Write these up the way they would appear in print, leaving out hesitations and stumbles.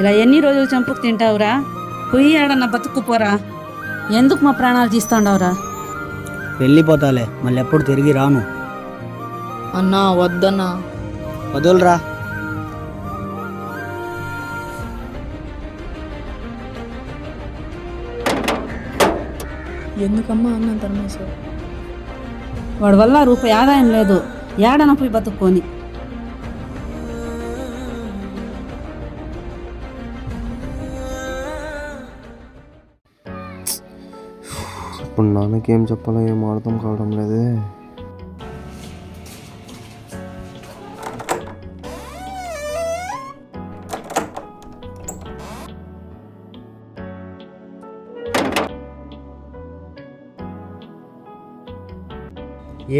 ఇలా ఎన్ని రోజులు చంపుకు తింటావురా? పొయ్యి ఆడన్న బతుకుపోరా. ఎందుకు మా ప్రాణాలు తీస్తాండవురా? వెళ్ళిపోతాలే, మళ్ళీ ఎప్పుడు తిరిగి రాను. అన్నా వద్దన్నా. వదులురా. ఎందుకమ్మా అన్న తరమేశావు? వాడి వల్ల రూపాయి ఆదాయం లేదు, ఏడన పోయి బతుక్కొని. ఇప్పుడు నాన్నకి ఏం చెప్పాలో ఏం అర్థం కావడం లేదే.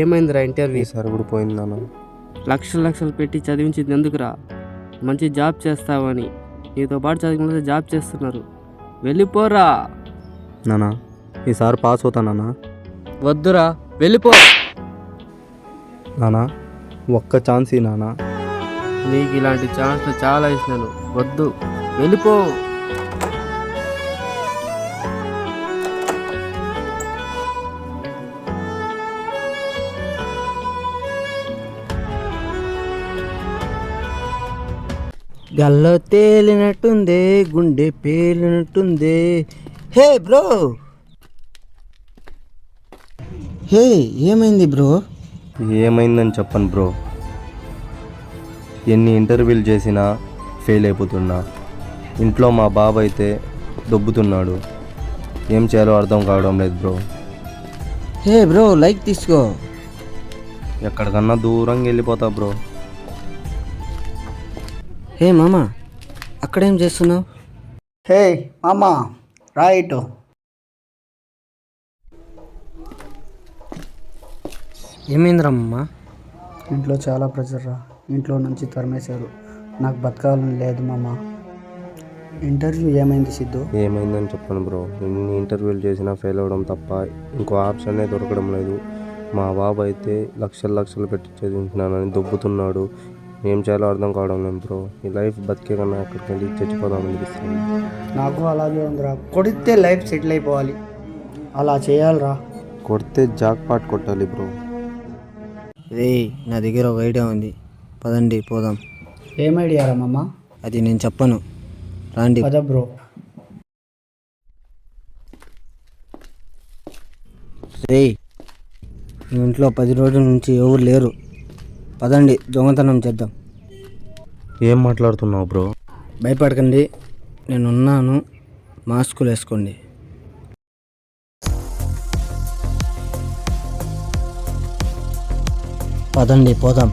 ఏమైందిరా ఇంటర్వ్యూ? ఈసారి కూడా పోయింది నాన్న. లక్షలు పెట్టి చదివించింది ఎందుకురా? మంచి జాబ్ చేస్తావని. నీతో పాటు చదువుకుంటే జాబ్ చేస్తున్నారు. వెళ్ళిపోరా. నాన్న ఈసారి పాస్ అవుతా నాన్న. వద్దురా, వెళ్ళిపో. నాన్న ఒక్క ఛాన్స్ నాన్న. నీకు ఇలాంటి ఛాన్స్లు చాలా ఇచ్చినాను. వద్దు, వెళ్ళిపో. గల్లో తేలినట్టుందే, గుండె పేలినట్టుందే. హే బ్రో, హే ఏమైంది బ్రో? ఏమైందని చెప్పను బ్రో. ఎన్ని ఇంటర్వ్యూలు చేసినా ఫెయిల్ అయిపోతున్నా. ఇంట్లో మా బాబు అయితే దొబ్బుతున్నాడు. ఏం చేయాలో అర్థం కావడం లేదు బ్రో. హే బ్రో, లైక్ తీసుకో. ఎక్కడికన్నా దూరంగా వెళ్ళిపోతా బ్రో. హే మామ, అక్కడేం చేస్తున్నావు? హే మామా, రైట్. ఏమైందిరమ్మా? ఇంట్లో చాలా ప్రెషర్ రా. ఇంట్లో నుంచి తరిమేశారు. నాకు బతకాలని లేదు మామ. ఇంటర్వ్యూ ఏమైంది సిద్ధు? ఏమైందని చెప్పను బ్రో. ఎన్ని ఇంటర్వ్యూలు చేసినా ఫెయిల్ అవ్వడం తప్ప ఇంకో ఆప్షనే దొరకడం లేదు. మా బాబు అయితే లక్షలు పెట్టి చదివించినానని దొబ్బుతున్నాడు. ఏం చేయాలో అర్థం కావడం లేదు బ్రో. ఈ లైఫ్ బతికే కన్నా ఎక్కడికి వెళ్ళి చచ్చిపోదాం అనిపిస్తుంది. నాకు అలాగే ఉందిరా. కొడితే లైఫ్ సెటిల్ అయిపోవాలి. అలా చేయాలిరా. కొడితే జాక్ పాట్ కొట్టాలి బ్రో. రే, నా దగ్గర ఒక ఐడియా ఉంది, పదండి పోదాం. ఏం ఐడియా రా మామ? అది నేను చెప్పను, రాండి. పద బ్రో. రే, మీ ఇంట్లో 10 రోజుల నుంచి ఎవరు లేరు. పదండి, దొంగతనం చేద్దాం. ఏం మాట్లాడుతున్నావు బ్రో? భయపడకండి, నేనున్నాను. మాస్కులు వేసుకోండి. పదండి పోదాం.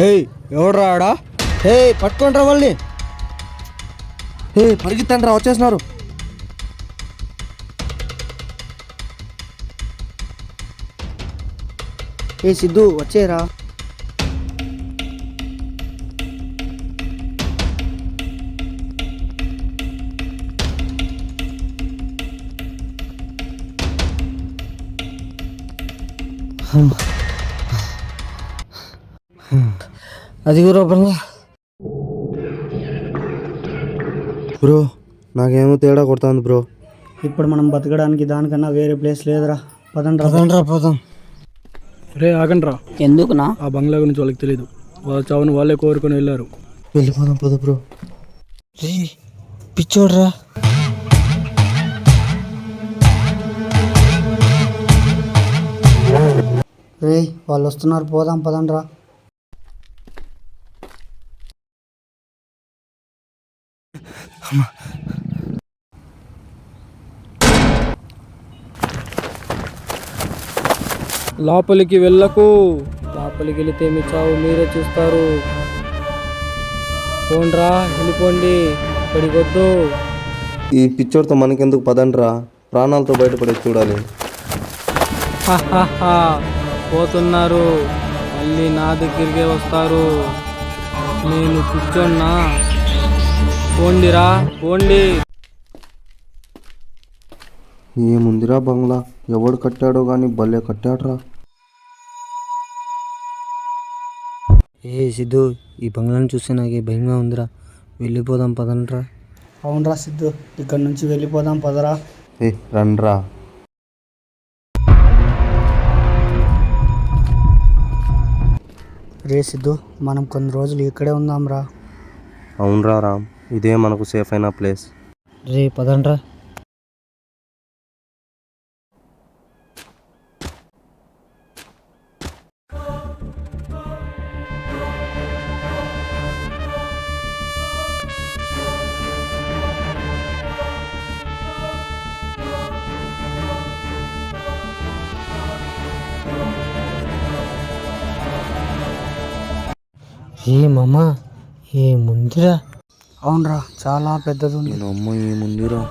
ఏయ్, ఎవడు రాడా? హే, పట్టుకోండి రా వాళ్ళని. హే పరిగెత్తండి రా, వచ్చేసినారు. ఏ సిద్ధు, వచ్చేరా. అది కూడా బ్రో నాకేమో తేడా కొడుతుంది బ్రో. ఇప్పుడు మనం బతకడానికి దానికన్నా వేరే ప్లేస్ లేదురా. పదండి పదండ్రా పోదాం. రే ఆగండ్రా. ఎందుకునా? ఆ బంగ్లా గురించి వాళ్ళకి తెలియదు. వాళ్ళ చావును వాళ్ళే కోరుకొని వెళ్ళారు. వెళ్ళిపోదాం పద బ్రో. రే, పిచ్చోడ్రా. రే, వాళ్ళు వస్తున్నారు, పోదాం పదండ్రా. లోపలికి వెళ్ళకు. లోపలికి వెళితే మీ చావు మీరే చూస్తారు. పోండ్రా, వెళ్ళిపోండి, ఇక్కడికి వద్దు. ఈ పిచ్చోడితో మనకెందుకు, పదండ్రా. ప్రాణాలతో బయటపడే చూడాలి. పోతున్నారు, మళ్ళీ నా దగ్గరికే వస్తారు. నేను కూర్చోన్నా. పోండిరా, పోండి. ఏముందిరా బంగ్లా, ఎవడు కట్టాడో కానీ భలే కట్టాడ్రా. ఏ సిద్ధు, ఈ బంగ్లాని చూస్తే నాకు భయంగా ఉందిరా. వెళ్ళిపోదాం పదనరా. అవునరా సిద్ధు, ఇక్కడి నుంచి వెళ్ళిపోదాం పదరా. రండ్రా. రే సిద్ధు, మనం కొన్ని రోజులు ఇక్కడే ఉందాంరా. అవునరా రామ్, ఇదే మనకు సేఫ్ అయిన ప్లేస్. రే పదనరా. ఏ మామా, ఏముందిరా? అవునరా, చాలా పెద్దది ఉంది. నేను అమ్మ ఏముందిరా.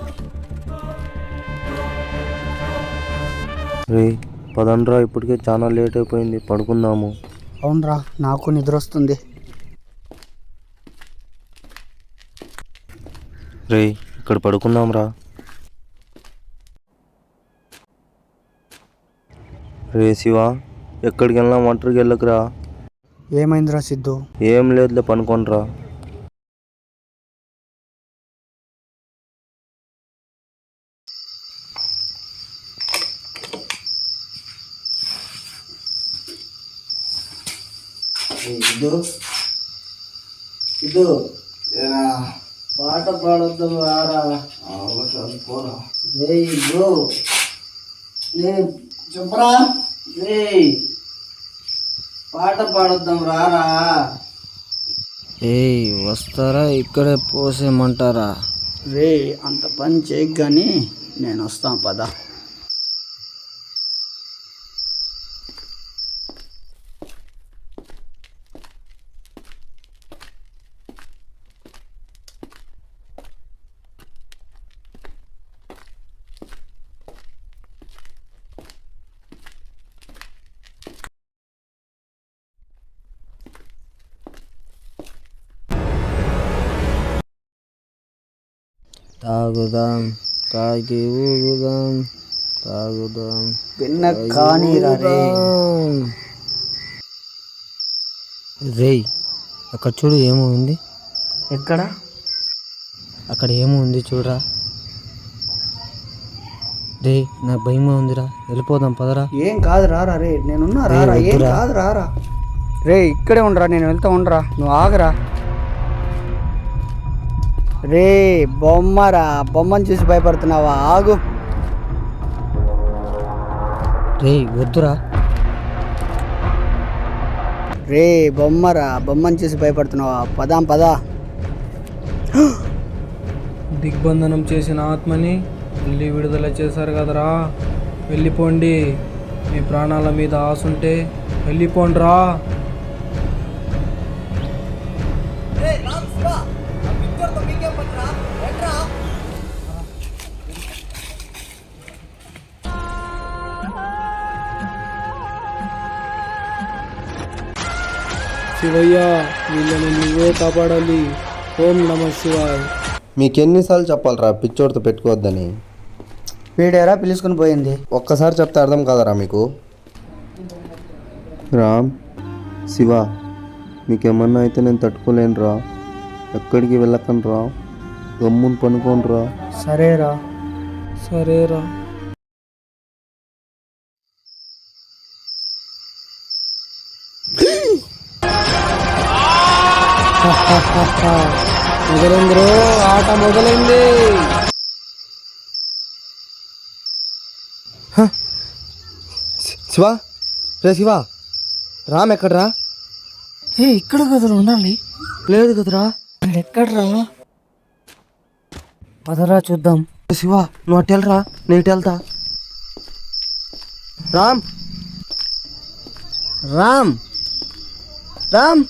రే పదండ్రా, ఇప్పటికే చాలా లేట్ అయిపోయింది, పడుకుందాము. అవునరా, నాకు నిద్ర వస్తుంది. రే ఇక్కడ పడుకుందాంరా. రే శివ, ఎక్కడికి వెళ్ళినా ఒంటరికి వెళ్ళకురా. ఏమైందిరా సిద్ధు? ఏం లేదులే, పనుకోనరా. పాట పాడొద్దు రారా. చెప్పరా. పాట పాడొద్దాం రారా. వస్తారా, ఇక్కడే పోసేయమంటారా? రే అంత పని చేయకు కానీ నేను వస్తాను పద. తాగుదాం, తాగి ఊగుదాం, తాగుదాం. పిన్న కానీ రేయ్, అక్కడ చూడు, ఏమో ఉంది. ఎక్కడ? అక్కడ ఏమో ఉంది చూడరా. రే నాకు భయంగా ఉందిరా, వెళ్ళిపోదాం పదరా. ఏం కాదు రారా. రే నేనున్నా రారా. ఏం కాదు రారా. రే ఇక్కడే ఉండరా, నేను వెళ్తా ఉండరా, నువ్వు ఆగరా. రే బొమ్మరా, బొమ్మను చూసి భయపడుతున్నావా? ఆగు. రే వద్దురా. రే బొమ్మరా, బొమ్మను చూసి భయపడుతున్నావా? పదాం పదా. దిగ్బంధనం చేసిన ఆత్మని మళ్ళీ విడుదల చేశారు కదరా. వెళ్ళిపోండి, మీ ప్రాణాల మీద ఆశుంటే వెళ్ళిపోండ్రా. శివయ్య, వీళ్ళని నువ్వే కాపాడాలి. ఓం నమ శివాయ్. మీకెన్నిసార్లు చెప్పాలరా పిచ్చోడితో పెట్టుకోవద్దని? వీడేరా పిలుచుకుని పోయింది. ఒక్కసారి చెప్తే అర్థం కాదరా మీకు? రామ్, శివ, మీకేమన్నా అయితే నేను తట్టుకోలేనురా. ఎక్కడికి వెళ్ళకండ్రా, గమ్మున పనుకోనరా. సరేరా. సరేరా. మొదలైందిరో, ఆట మొదలైంది. శివ, రే శివ, రామ్ ఎక్కడ్రా? ఇక్కడ కదరా ఉండాలి. లేదు కదరా. ఎక్కడ్రా? పదరా చూద్దాం. శివ, నువ్వు అటు వెళ్ళరా, నేను ఇటు వెళ్తా. రామ్, రామ్, రామ్,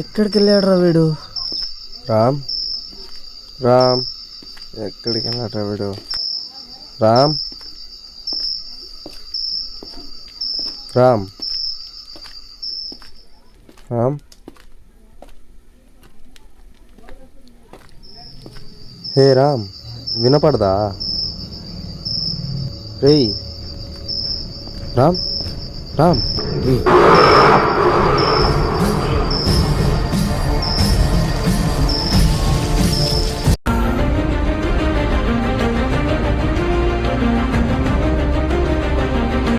ఎక్కడికి వెళ్ళాడురా వీడు? రామ్, రామ్, ఎక్కడికి వెళ్ళాడ్రా వీడు? రామ్, రామ్, రామ్. హే రామ్, వినపడదా? రేయ్ రామ్ రామ్ రేయ్